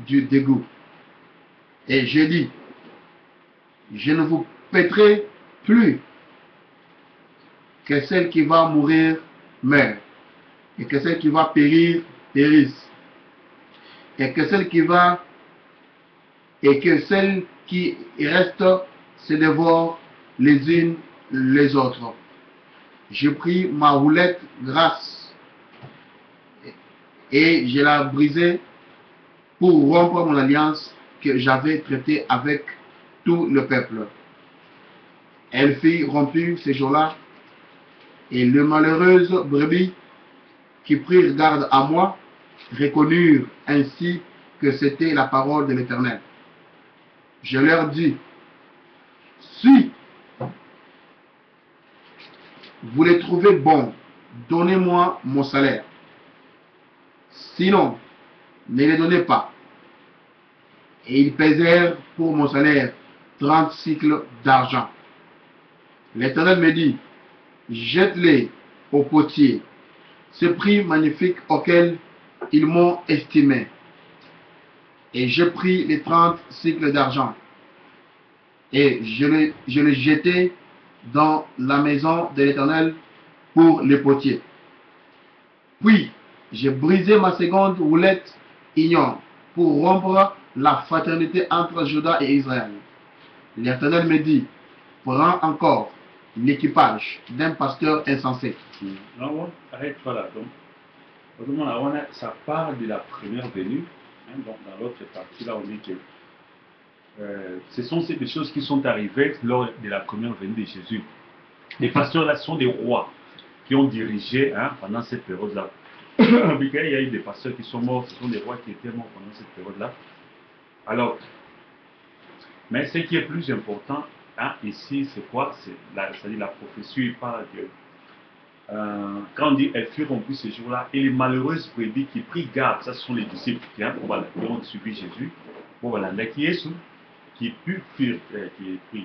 du dégoût. Et je dis, je ne vous paierai plus que celle qui va mourir meure, et que celle qui va périr périsse, et que celle qui reste se dévore les unes les autres. Je pris ma roulette grasse et je la brisai pour rompre mon alliance que j'avais traitée avec tout le peuple. Elle fut rompue ce jour-là, et les malheureuses brebis qui prirent garde à moi reconnurent ainsi que c'était la parole de l'Éternel. Je leur dis, si vous les trouvez bons, donnez-moi mon salaire. Sinon, ne les donnez pas. Et ils pesèrent pour mon salaire 30 cycles d'argent. L'Éternel me dit, jette-les au potier, ce prix magnifique auquel ils m'ont estimé. Et je pris les 30 cycles d'argent et je les jetai dans la maison de l'Éternel pour les potiers. Puis, j'ai brisé ma seconde roulette union pour rompre la fraternité entre Juda et Israël. L'Éternel me dit, prends encore l'équipage d'un pasteur insensé. Non, arrête-toi là. Donc, ça part de la première venue. Donc, dans l'autre partie, là, on dit que ce sont des choses qui sont arrivées lors de la première venue de Jésus. Les pasteurs là sont des rois qui ont dirigé pendant cette période-là. Il y a eu des pasteurs qui sont morts, ce sont des rois qui étaient morts pendant cette période-là. Alors, mais ce qui est plus important ici, c'est quoi? C'est-à-dire la prophétie parle de quand on dit elle fut rompue ce jour-là, et les malheureuses brebis qui prirent garde, ça ce sont les disciples qui ont suivi Jésus, qui prit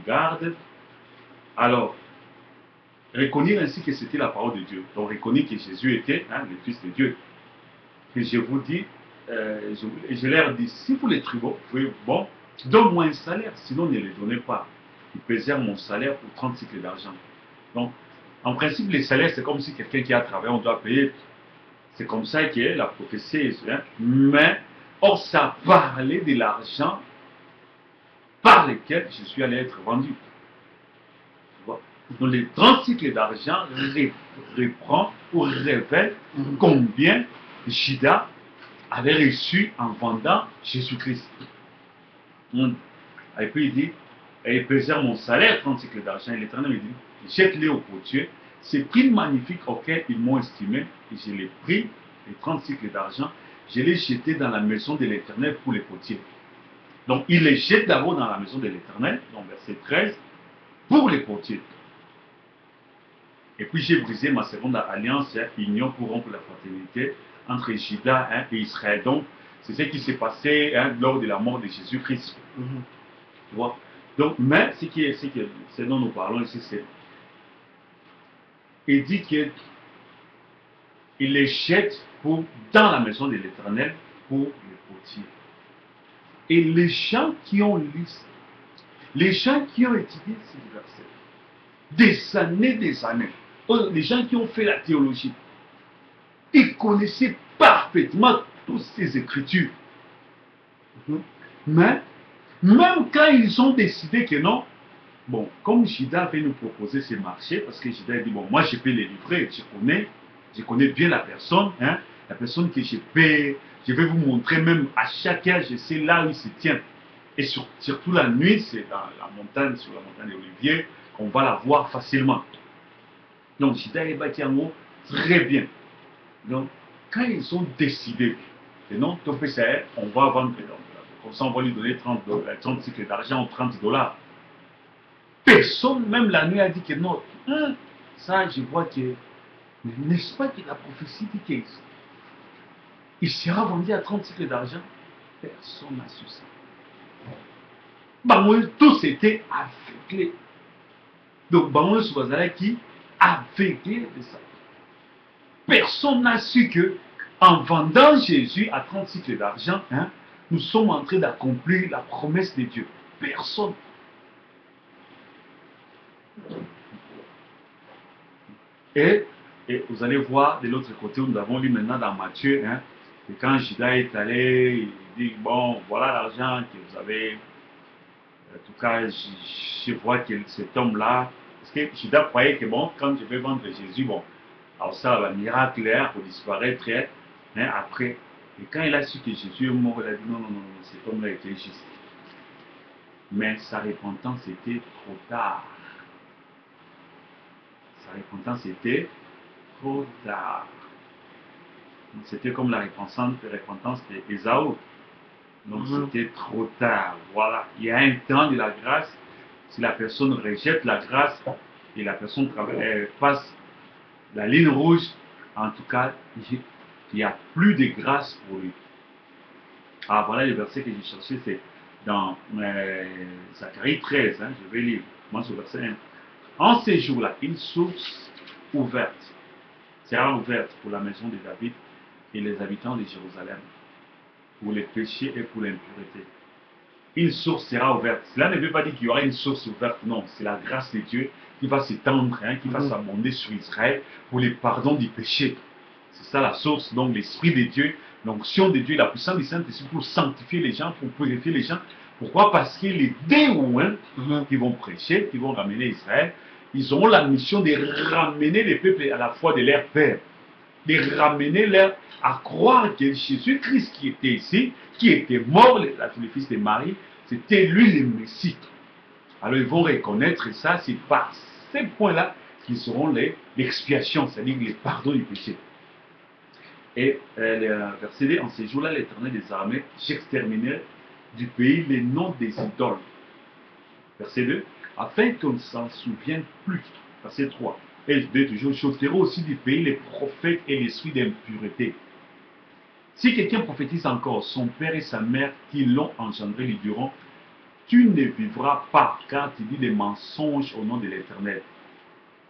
garde. Alors, reconnaître ainsi que c'était la parole de Dieu. Donc, reconnaître que Jésus était le Fils de Dieu. Et je vous dis, je leur dis, si vous les trouvez bon, donne-moi un salaire, sinon ne les donnez pas. Ils pesèrent mon salaire pour 30 cycles d'argent. Donc, en principe, les salaires, c'est comme si quelqu'un qui a travaillé, on doit payer. C'est comme ça que la prophétie. Mais, or, ça parlait de l'argent par lequel je suis allé être vendu. Donc, les 30 cycles d'argent reprend ou révèle combien Judas avait reçu en vendant Jésus-Christ. Et puis il dit, et ils pesèrent mon salaire 30 cycles d'argent. Et l'Éternel me dit, jette-les au potier. Ces prix magnifiques auxquels ils m'ont estimé, et je les pris, les 30 cycles d'argent, je les jetai dans la maison de l'Éternel pour les potiers. Donc il les jette d'abord dans la maison de l'Éternel, donc verset 13, pour les potiers. Et puis j'ai brisé ma seconde alliance, union pour rompre la fraternité entre Juda et Israël. Donc c'est ce qui s'est passé lors de la mort de Jésus-Christ. Tu vois? Donc, mais ce dont nous parlons ici, c'est il dit qu'il les jette dans la maison de l'Éternel pour les potiers. Et les gens qui ont lu, les gens qui ont étudié ces versets, des années, les gens qui ont fait la théologie, ils connaissaient parfaitement toutes ces écritures. Mais, même quand ils ont décidé que non, bon, comme Judas avait nous proposé ce marché, parce que Judas a dit, bon, moi je peux les livrer, je connais bien la personne que je vais vous montrer même à chacun, je sais là où il se tient. Et surtout la nuit, c'est dans la montagne, sur la montagne d'Olivier, on va la voir facilement. Donc Judas est bâti en haut très bien. Donc, quand ils ont décidé, que non, on va vendre, comme ça on va lui donner 30 cycles d'argent ou 30 $. Personne, même la nuit, a dit que non. Ça, je vois que, n'est-ce pas que la prophétie dit qu'il sera vendu à 30 cycles d'argent? Personne n'a su ça. Tous étaient aveuglés. Donc, Bamoué Soubazala qui aveuglé de ça. Personne n'a su que En vendant Jésus à 30 cycles d'argent, hein, nous sommes en train d'accomplir la promesse de Dieu. Personne. Et vous allez voir de l'autre côté, où nous avons lu maintenant dans Matthieu, hein, que quand Judas est allé, il dit, bon, voilà l'argent que vous avez. En tout cas, je vois que cet homme-là, parce que Judas croyait que, bon, quand je vais vendre Jésus, bon, alors ça, le miracle est pour disparaître, hein, après. Et quand il a su que Jésus est mort, il a dit, non, non, non, non, cet homme-là était juste. Mais sa repentance était trop tard. Sa repentance était trop tard. C'était comme la repentance d'Ésaü. Donc c'était trop tard. Voilà. Il y a un temps de la grâce. Si la personne rejette la grâce et la personne passe la ligne rouge, en tout cas, il n'y a plus de grâce pour lui. Ah, voilà le verset que j'ai cherché, c'est dans Zacharie 13. Hein, je vais lire. Moi, ce verset 1. En ces jours-là, une source ouverte sera ouverte pour la maison de David et les habitants de Jérusalem, pour les péchés et pour l'impureté. Une source sera ouverte. Cela ne veut pas dire qu'il y aura une source ouverte, non. C'est la grâce de Dieu qui va s'étendre, hein, qui va s'abonder sur Israël pour les pardons du péché. C'est ça la source, donc l'Esprit de Dieu, l'onction de Dieu, la puissance du Saint-Esprit pour sanctifier les gens, pour purifier les gens. Pourquoi? Parce que les déouins qui vont prêcher, qui vont ramener Israël, ils auront la mission de ramener les peuples à la foi de leur Père, de ramener leur à croire que Jésus-Christ qui était ici, qui était mort, le fils de Marie, c'était lui le Messie. Alors ils vont reconnaître ça, c'est par ces points-là qu'ils seront l'expiation, c'est-à-dire les pardons du péché. Et verset 2, en ces jours-là, l'Éternel des armées, j'exterminerai du pays les noms des idoles. Verset 2, afin qu'on ne s'en souvienne plus. Verset 3, et toujours, j'ôterai aussi du pays les prophètes et l'esprit d'impureté. Si quelqu'un prophétise encore, son père et sa mère qui l'ont engendré lui diront, tu ne vivras pas, car tu dis des mensonges au nom de l'Éternel.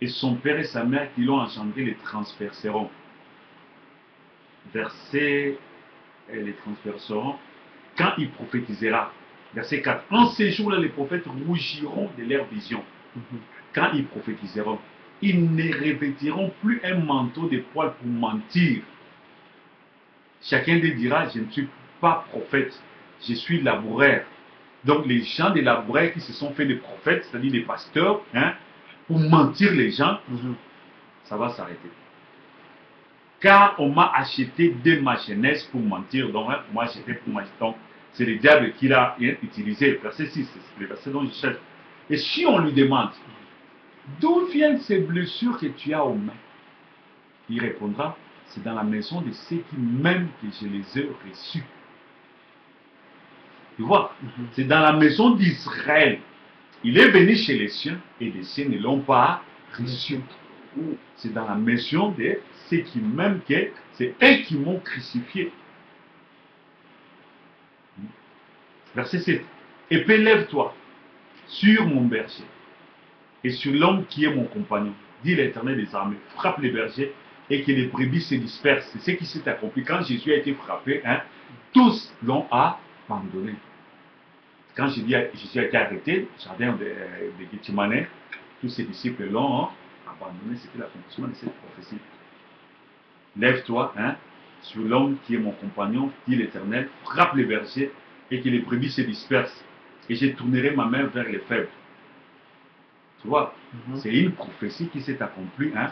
Et son père et sa mère qui l'ont engendré les transperceront. Verset, les transperceront, quand il prophétisera. Verset 4. En ces jours-là, les prophètes rougiront de leur vision. Quand ils prophétiseront, ils ne revêtiront plus un manteau de poils pour mentir. Chacun d'eux dira, je ne suis pas prophète, je suis laboureur. Donc les gens des laboureurs qui se sont fait des prophètes, c'est-à-dire des pasteurs, hein, pour mentir les gens, ça va s'arrêter. Car on m'a acheté de ma jeunesse pour mentir, donc hein, moi j'étais pour mentir. Donc c'est le diable qui l'a utilisé. Verset 6, c'est le verset dont je cherche. Et si on lui demande, d'où viennent ces blessures que tu as aux mains? Il répondra, c'est dans la maison de ceux qui m'aiment que je les ai reçus. Tu vois, c'est dans la maison d'Israël. Il est venu chez les siens et les siens ne l'ont pas reçu. C'est dans la maison de ceux qui m'aiment que c'est eux qui m'ont crucifié. Verset 7. Épée, lève-toi sur mon berger et sur l'homme qui est mon compagnon. Dit l'Éternel des armées, frappe les bergers et que les brebis se dispersent. C'est ce qui s'est accompli. Quand Jésus a été frappé, hein, tous l'ont abandonné. Quand Jésus a été arrêté, au jardin de Gethsemane, tous ses disciples l'ont abandonné. C'était l'accomplissement de cette prophétie. Lève-toi, hein, sur l'homme qui est mon compagnon, dit l'Éternel, frappe les bergers et que les brebis se dispersent. Et je tournerai ma main vers les faibles. Tu vois, c'est une prophétie qui s'est accomplie. Hein.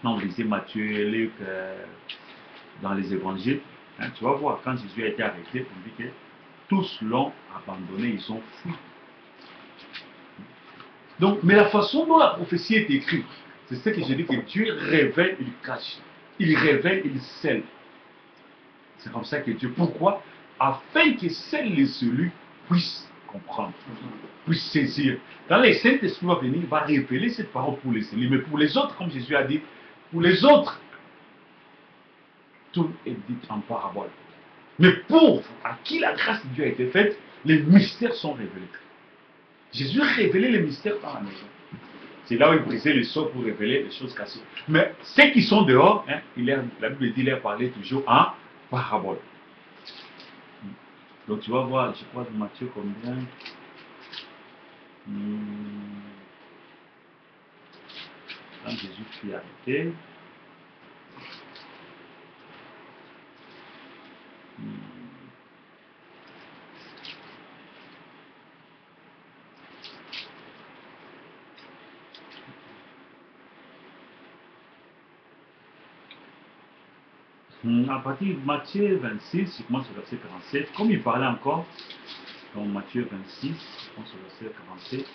Non, lisez Matthieu, Luc, dans les évangiles. Hein, tu vas voir, quand Jésus a été arrêté, on dit que tous l'ont abandonné, ils sont fous. Donc, mais la façon dont la prophétie est écrite, c'est ce que je dis que Dieu révèle, il cache. Il révèle, il scelle. C'est comme ça que Dieu. Pourquoi? Afin que celles les élus puissent comprendre, puissent saisir. Quand le Saint-Esprit va venir, il va révéler cette parole pour les élus. Mais pour les autres, comme Jésus a dit, pour les autres, tout est dit en parabole. Mais pour à qui la grâce de Dieu a été faite, les mystères sont révélés. Jésus a révélé les mystères dans la maison. C'est là où il brisait les seaux pour révéler les choses cachées. Mais ceux qui sont dehors, hein, la Bible dit, il leur parlait toujours en parabole. Donc tu vas voir, je crois, Matthieu combien. Quand Jésus fut arrêté. À partir de Matthieu 26, je commence au verset 47, comme il parlait encore, dans Matthieu 26, je commence au verset 47,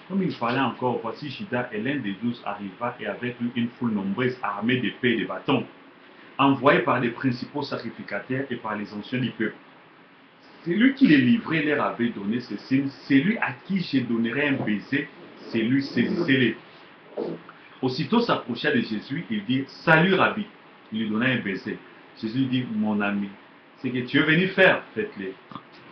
comme il parlait encore, voici Judas et l'un des 12 arriva et avec lui une foule nombreuse armée d'épées et de bâtons, envoyés par les principaux sacrificateurs et par les anciens du peuple. Celui qui les livrait leur avait donné ce signe, celui à qui je donnerai un baiser, c'est lui, saisissez-les. Aussitôt s'approcha de Jésus, il dit, salut Rabbi, il lui donna un baiser. Jésus dit, mon ami, ce que tu es venu faire, faites-le,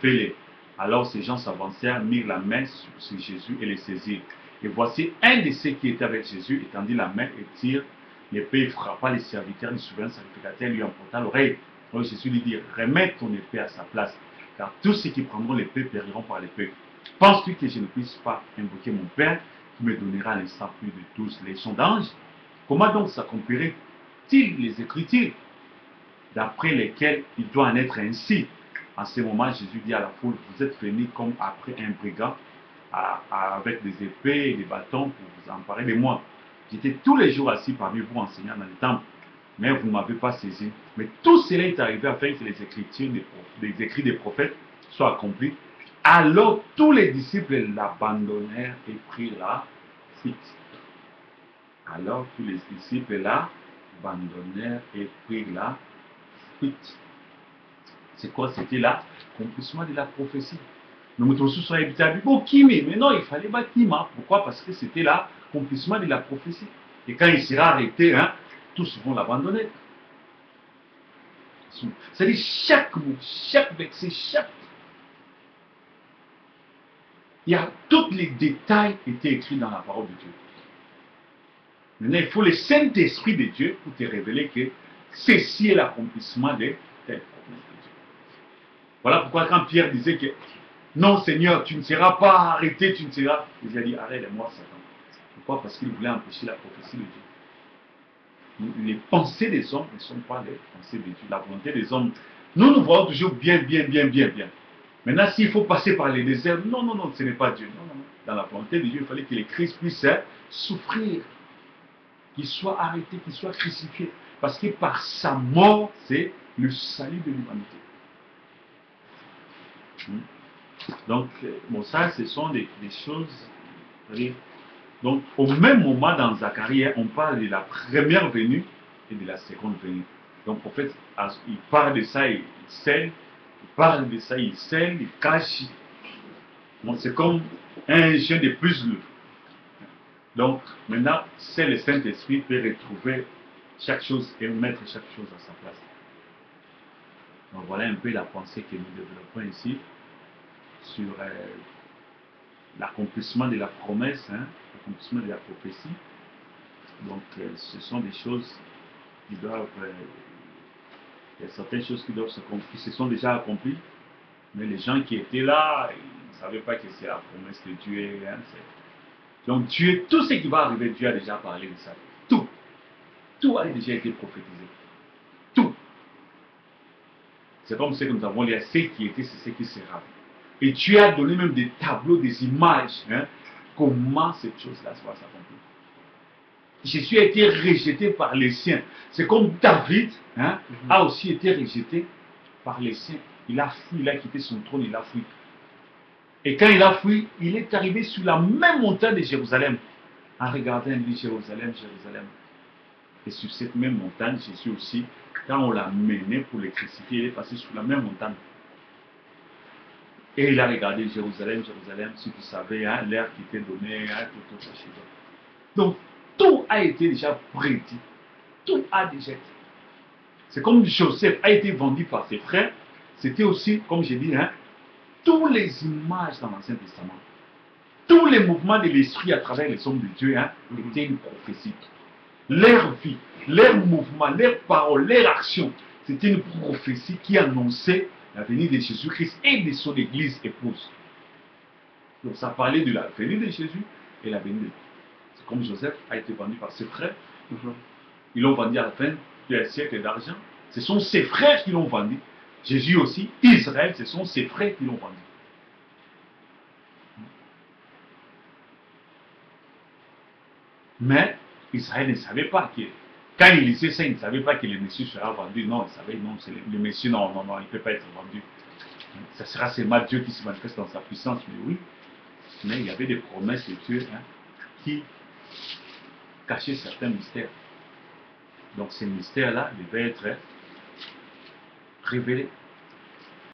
fais-le. Alors ces gens s'avancèrent, mirent la main sur Jésus et les saisirent. Et voici un de ceux qui étaient avec Jésus, étendit la main et tire l'épée, frappa les serviteurs du souverain sacrificateur, lui emporta l'oreille. Alors Jésus lui dit, remets ton épée à sa place, car tous ceux qui prendront l'épée périront par l'épée. Penses-tu que je ne puisse pas invoquer mon Père, qui me donnera à l'instant plus de 12 légions d'anges? Comment donc s'accomplirait-il les Écritures, d'après lesquelles il doit en être ainsi? En ce moment, Jésus dit à la foule, vous êtes venus comme après un brigand, avec des épées et des bâtons pour vous emparer de moi. J'étais tous les jours assis parmi vous enseignant dans le temple, mais vous ne m'avez pas saisi. Mais tout cela est arrivé afin que les Écritures, les écrits des prophètes soient accomplis. Alors tous les disciples l'abandonnèrent et prirent la fuite. Alors tous les disciples l'abandonnèrent et prirent la fuite. C'est quoi? C'était l'accomplissement de la prophétie. Nous mettons sous son habitat mais non, il fallait bâtiment. Pourquoi? Parce que c'était l'accomplissement de la prophétie. Et quand il sera arrêté, hein, tous vont l'abandonner. C'est-à-dire chaque mot, chaque verset, tous les détails étaient écrits dans la parole de Dieu. Maintenant, il faut le Saint-Esprit de Dieu pour te révéler que ceci est l'accomplissement de telle promesse de Dieu. Voilà pourquoi quand Pierre disait que non Seigneur, tu ne seras pas arrêté, tu ne seras... Il a dit arrête-moi Satan. Pourquoi? Parce qu'il voulait empêcher la prophétie de Dieu. Les pensées des hommes ne sont pas les pensées de Dieu. La volonté des hommes, nous voyons toujours bien. Maintenant, s'il faut passer par les déserts, non, ce n'est pas Dieu. Non. Dans la volonté de Dieu, il fallait que le Christ puisse souffrir, qu'il soit arrêté, qu'il soit crucifié. Parce que par sa mort, c'est le salut de l'humanité. Donc, bon, ça, ce sont des choses. Donc, au même moment dans Zacharie, on parle de la première venue et de la seconde venue. Donc, le prophète, il parle de ça, il scelle. Il parle de ça, il scelle, il cache. Bon, c'est comme un chien de puzzle. Donc, maintenant, c'est le Saint-Esprit qui peut retrouver chaque chose et mettre chaque chose à sa place. Donc, voilà un peu la pensée que nous développons ici sur l'accomplissement de la promesse, hein, l'accomplissement de la prophétie. Donc, ce sont des choses qui doivent... il y a certaines choses qui doivent s'accomplir, qui se sont déjà accomplies, mais les gens qui étaient là, ils ne savaient pas que c'est la promesse de Dieu. Hein, donc, Dieu, tout ce qui va arriver, Dieu a déjà parlé de ça. Tout a déjà été prophétisé. Tout. C'est comme ce que nous avons lu, ce qui était, c'est ce qui sera. Et Dieu a donné même des tableaux, des images, hein, comment cette chose-là va s'accomplir. Jésus a été rejeté par les siens. C'est comme David, hein, a aussi été rejeté par les siens. Il a fui, il a quitté son trône, il a fui. Et quand il a fui, il est arrivé sur la même montagne de Jérusalem. En regardant, il dit Jérusalem. Et sur cette même montagne, Jésus aussi, quand on l'a mené pour le crucifier, il est passé sur la même montagne. Et il a regardé Jérusalem, si tu savais, hein, l'air qui était donné, hein, tout chez toi. Donc, tout a été déjà prédit. Tout a déjà été. C'est comme Joseph a été vendu par ses frères. C'était aussi, comme j'ai dit, hein, toutes les images dans l'Ancien Testament. Tous tous les mouvements de l'esprit à travers les hommes de Dieu étaient une prophétie. Leur vie, leur mouvement, leurs paroles, leur action, c'était une prophétie qui annonçait la venue de Jésus-Christ et de son Église épouse. Donc ça parlait de la venue de Jésus et la venue de l'Église. C'est comme Joseph a été vendu par ses frères. Ils l'ont vendu à la fin d'un siècle d'argent. Ce sont ses frères qui l'ont vendu. Jésus aussi, Israël, ce sont ses frères qui l'ont vendu. Mais Israël ne savait pas que, quand il lisait ça, il ne savait pas que le Messie sera vendu. Non, il savait, non, c'est le Messie, non, il ne peut pas être vendu. Ça sera seulement Dieu qui se manifeste dans sa puissance, mais oui. Mais il y avait des promesses de Dieu qui cachaient certains mystères. Donc ces mystères-là devaient être révélés.